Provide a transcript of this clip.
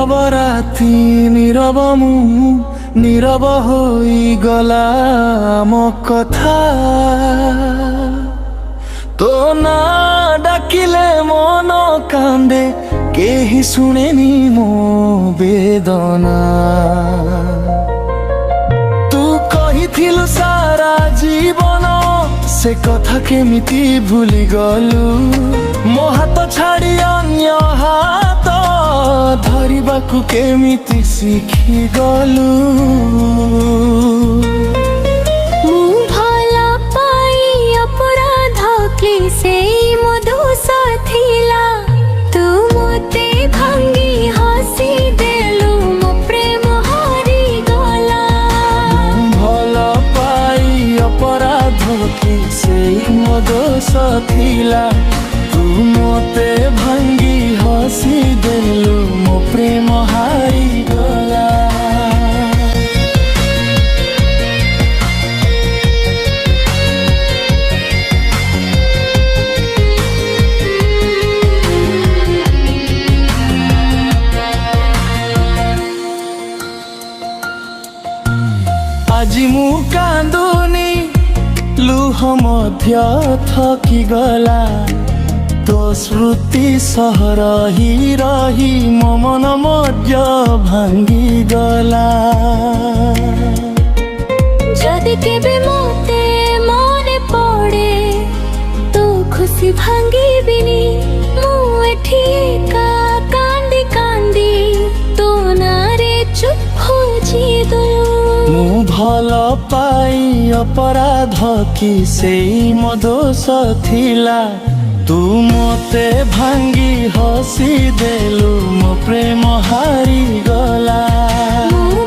নীরব রাতি নীরব মু নীরব হই গলা মো কথা তো না ডাকিলে মন কান্দে কেহি শুনেনি মো বেদনা তু কহিथिलु সারা জীবন সে কথা কেমিতি ভুলি গলু মো হাত ছাড়ি অন্য হাত ধরিবাকু কেমিতি শিখি গলু মু ভাল পাই অপরাধ কি সেই মধুস থিলা তু মতে ভাঙ্গি হসি দেলু মো প্রেম হারি গলা ভাল পাই অপরাধ কি সেই মধুস থিলা তু মতে ভাঙ্গি হসি দেলু মো প্রেম হারি গলা আজি মু কান্দুনি লুহ মধ্য থকি গলা তো স্মৃতি সহ রহি রহি মো মন মধ্য ভাঙ্গি গলা যদি কেবে মতে মনে পড়ে তো খুশি ভাঙ্গিবিনি মু এঠি একা কান্দি কান্দি তো নারে চুপ হজি দলু মু ভাল পাই অপরাধ কি সেই মধুস থিলা তু মতে ভাঙ্গি হসি দেলু মো প্রেম হারি গলা মু